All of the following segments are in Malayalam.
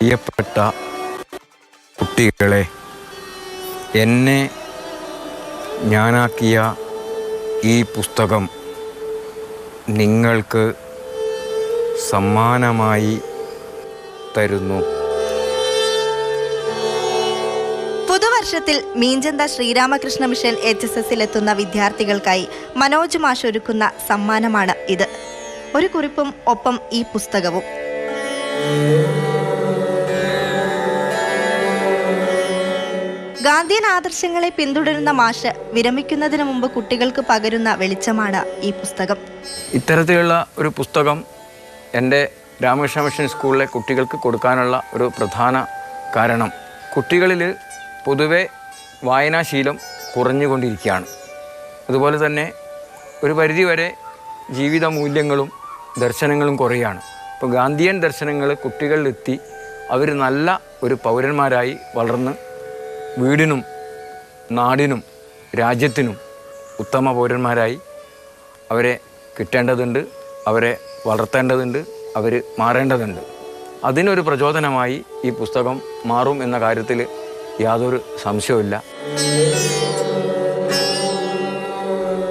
പ്രിയപ്പെട്ട കുട്ടികളെ, എന്നെ ഞാനാക്കിയ ഈ പുസ്തകം നിങ്ങൾക്ക് സമ്മാനമായി തരുന്നു. പുതുവർഷത്തിൽ മീഞ്ചന്ത ശ്രീരാമകൃഷ്ണ മിഷൻ HSSലെത്തുന്ന വിദ്യാർത്ഥികൾക്കായി മനോജ് മാഷ് ഒരുക്കുന്ന സമ്മാനമാണ് ഇത്. ഒരു കുറിപ്പും ഒപ്പം ഈ പുസ്തകവും. ഗാന്ധിയൻ ആദർശങ്ങളെ പിന്തുടരുന്ന മാഷ് വിരമിക്കുന്നതിന് മുമ്പ് കുട്ടികൾക്ക് പകരുന്ന വെളിച്ചമാണ് ഈ പുസ്തകം. ഇത്തരത്തിലുള്ള ഒരു പുസ്തകം എൻ്റെ രാമകൃഷ്ണ മിഷൻ സ്കൂളിലെ കുട്ടികൾക്ക് കൊടുക്കാനുള്ള ഒരു പ്രധാന കാരണം, കുട്ടികളിൽ പൊതുവെ വായനാശീലം കുറഞ്ഞുകൊണ്ടിരിക്കുകയാണ്. അതുപോലെ തന്നെ ഒരു പരിധിവരെ ജീവിത മൂല്യങ്ങളും ദർശനങ്ങളും കുറയാണ്. അപ്പോൾ ഗാന്ധിയൻ ദർശനങ്ങൾ കുട്ടികളിലെത്തി അവർ നല്ല ഒരു പൗരന്മാരായി വളർന്ന് വീടിനും നാടിനും രാജ്യത്തിനും ഉത്തമ പൗരന്മാരായി അവരെ കിട്ടേണ്ടതുണ്ട്, അവരെ വളർത്തേണ്ടതുണ്ട്, അവർ മാറേണ്ടതുണ്ട്. അതിനൊരു പ്രചോദനമായി ഈ പുസ്തകം മാറും എന്ന കാര്യത്തിൽ യാതൊരു സംശയവുമില്ല.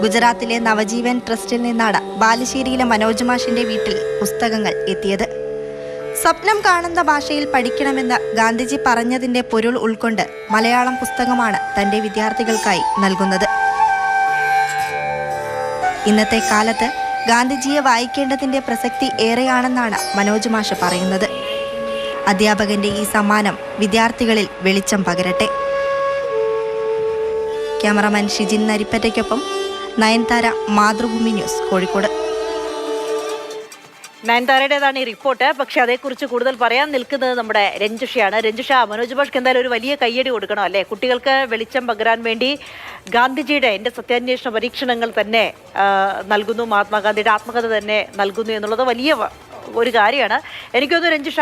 ഗുജറാത്തിലെ നവജീവൻ ട്രസ്റ്റിൽ നിന്നാണ് ബാലുശ്ശേരിയിലെ മനോജ് മാഷിന്റെ വീട്ടിൽ പുസ്തകങ്ങൾ എത്തിയത്. സ്വപ്നം കാണുന്ന ഭാഷയിൽ പഠിക്കണമെന്ന് ഗാന്ധിജി പറഞ്ഞതിന്റെ പൊരുൾ ഉൾക്കൊണ്ട് മലയാളം പുസ്തകമാണ് തന്റെ വിദ്യാർത്ഥികൾക്കായി നൽകുന്നത്. ഇന്നത്തെ കാലത്ത് ഗാന്ധിജിയെ വായിക്കേണ്ടതിന്റെ പ്രസക്തി ഏറെയാണെന്നാണ് മനോജ് മാഷ് പറയുന്നത്. അധ്യാപകന്റെ ഈ സമ്മാനം വിദ്യാർത്ഥികളിൽ വെളിച്ചം പകരട്ടെ. ക്യാമറമാൻ ഷിജിൻ നരിപ്പറ്റയ്ക്കൊപ്പം നയൻതാര, മാതൃഭൂമി ന്യൂസ്, കോഴിക്കോട്. നയൻതാരയുടേതാണ് ഈ റിപ്പോർട്ട്. പക്ഷെ അതേക്കുറിച്ച് കൂടുതൽ പറയാൻ നിൽക്കുന്നത് നമ്മുടെ രഞ്ജുഷയാണ്. രഞ്ജുഷ, മനോജ് മാഷ്ക്ക് എന്തായാലും ഒരു വലിയ കയ്യടി കൊടുക്കണം അല്ലേ? കുട്ടികൾക്ക് വെളിച്ചം പകരാൻ വേണ്ടി ഗാന്ധിജിയുടെ എൻ്റെ സത്യാന്വേഷണ പരീക്ഷണങ്ങൾ തന്നെ നൽകുന്നു, മഹാത്മാഗാന്ധിയുടെ ആത്മകഥ തന്നെ നൽകുന്നു എന്നുള്ളത് വലിയ ഒരു കാര്യമാണ്. എനിക്കൊന്ന് രഞ്ജുഷ,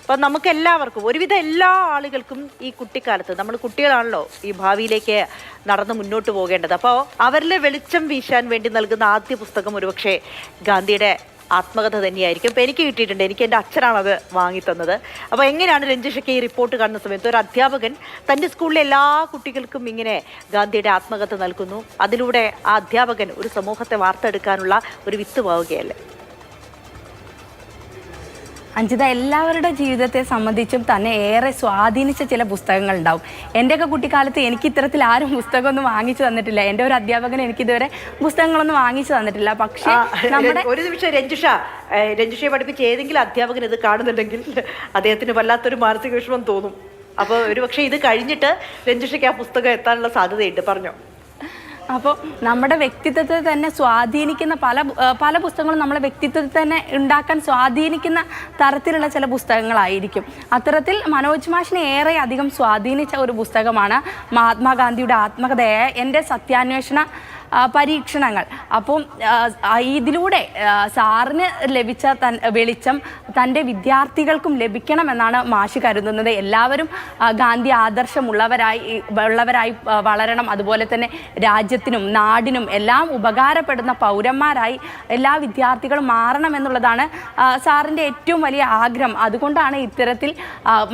അപ്പം നമുക്ക് എല്ലാവർക്കും, ഒരുവിധം എല്ലാ ആളുകൾക്കും ഈ കുട്ടിക്കാലത്ത്, നമ്മൾ കുട്ടികളാണല്ലോ ഈ ഭാവിയിലേക്ക് നടന്ന് മുന്നോട്ട് പോകേണ്ടത്. അപ്പോൾ അവരിലെ വെളിച്ചം വീശാൻ വേണ്ടി നൽകുന്ന ആദ്യ പുസ്തകം ഒരുപക്ഷെ ഗാന്ധിയുടെ ആത്മകഥ തന്നെയായിരിക്കും. ഇപ്പം എനിക്ക് കിട്ടിയിട്ടുണ്ട്, എനിക്ക് എൻ്റെ അച്ഛനാണത് വാങ്ങിത്തന്നത്. അപ്പോൾ എങ്ങനെയാണ് രഞ്ജിഷയ്ക്ക് ഈ റിപ്പോർട്ട് കാണുന്ന സമയത്ത് ഒരു അധ്യാപകൻ തൻ്റെ സ്കൂളിലെ എല്ലാ കുട്ടികൾക്കും ഇങ്ങനെ ഗാന്ധിയുടെ ആത്മകഥ നൽകുന്നു, അതിലൂടെ ആ അധ്യാപകൻ ഒരു സമൂഹത്തെ വാർത്തെടുക്കാനുള്ള ഒരു വിത്ത് പാവുകയല്ലേ? അഞ്ജിത, എല്ലാവരുടെ ജീവിതത്തെ സംബന്ധിച്ചും തന്നെ ഏറെ സ്വാധീനിച്ച ചില പുസ്തകങ്ങൾ ഉണ്ടാവും. എൻ്റെയൊക്കെ കുട്ടിക്കാലത്ത് എനിക്ക് ഇത്തരത്തിൽ ആരും പുസ്തകമൊന്നും വാങ്ങിച്ചു തന്നിട്ടില്ല. എൻ്റെ ഒരു അധ്യാപകൻ എനിക്കിതുവരെ പുസ്തകങ്ങളൊന്നും വാങ്ങിച്ചു തന്നിട്ടില്ല. പക്ഷേ നമ്മുടെ ഒരു നിമിഷം രഞ്ജിഷയെ പഠിപ്പിച്ച ഏതെങ്കിലും അധ്യാപകൻ ഇത് കാണുന്നുണ്ടെങ്കിൽ അദ്ദേഹത്തിന് വല്ലാത്തൊരു മാനസിക വിഷമം തോന്നും. അപ്പോൾ ഒരു പക്ഷേ ഇത് കഴിഞ്ഞിട്ട് രഞ്ജിഷയ്ക്ക് ആ പുസ്തകം എത്താനുള്ള സാധ്യതയുണ്ട്. പറഞ്ഞോ. അപ്പോൾ നമ്മുടെ വ്യക്തിത്വത്തെ തന്നെ സ്വാധീനിക്കുന്ന പല പുസ്തകങ്ങളും നമ്മളെ വ്യക്തിത്വത്തെ തന്നെ ഉണ്ടാക്കാൻ സ്വാധീനിക്കുന്ന തരത്തിലുള്ള ചില പുസ്തകങ്ങളായിരിക്കും. അത്തരത്തിൽ മനോജ് മാഷിനെ ഏറെ അധികം സ്വാധീനിച്ച ഒരു പുസ്തകമാണ് മഹാത്മാഗാന്ധിയുടെ ആത്മകഥയായ എൻ്റെ സത്യാന്വേഷണ പരീക്ഷണങ്ങൾ. അപ്പം ഇതിലൂടെ സാറിന് ലഭിച്ച വെളിച്ചം തൻ്റെ വിദ്യാർത്ഥികൾക്കും ലഭിക്കണമെന്നാണ് മാഷ് കരുതുന്നത്. എല്ലാവരും ഗാന്ധി ആദർശമുള്ളവരായി വളരണം, അതുപോലെ തന്നെ രാജ്യത്തിനും നാടിനും എല്ലാം ഉപകാരപ്പെടുന്ന പൗരന്മാരായി എല്ലാ വിദ്യാർത്ഥികളും മാറണമെന്നുള്ളതാണ് സാറിൻ്റെ ഏറ്റവും വലിയ ആഗ്രഹം. അതുകൊണ്ടാണ് ഇത്തരത്തിൽ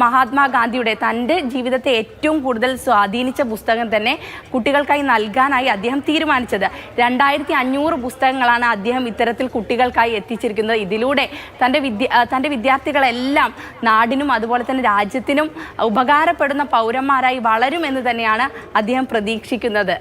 മഹാത്മാഗാന്ധിയുടെ തൻ്റെ ജീവിതത്തെ ഏറ്റവും കൂടുതൽ സ്വാധീനിച്ച പുസ്തകം തന്നെ കുട്ടികൾക്കായി നൽകാനായി അദ്ദേഹം തീരുമാനിച്ചത്. 2500 പുസ്തകങ്ങളാണ് അദ്ദേഹം ഇത്തരത്തിൽ കുട്ടികൾക്കായി എത്തിച്ചിരിക്കുന്നത്. ഇതിലൂടെ തൻ്റെ വിദ്യാർത്ഥികളെല്ലാം നാടിനും അതുപോലെ തന്നെ രാജ്യത്തിനും ഉപകാരപ്പെടുന്ന പൗരന്മാരായി വളരുമെന്ന് തന്നെയാണ് അദ്ദേഹം പ്രതീക്ഷിക്കുന്നത്.